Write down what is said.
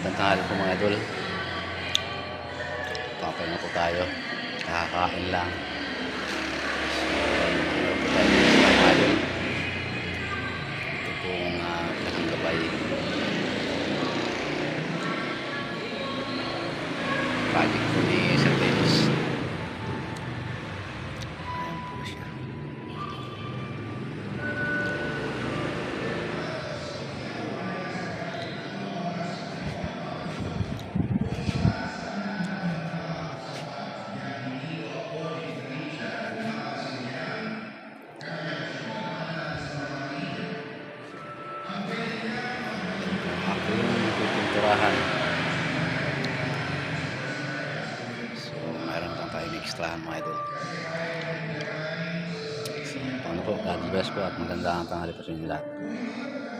Magandang tanghali po mga idol. Papahinga po tayo. Kakakain lang. Ano po tayo mga idol. Ito pong pinakang gabay. Project po ni Sir Dennis. Ayan po siya. Ako yung pipinturahan. So, mayroon lang tayo extrahan mga idol. So, paano po? God bless po at magandang tanghali po sa inyo lahat.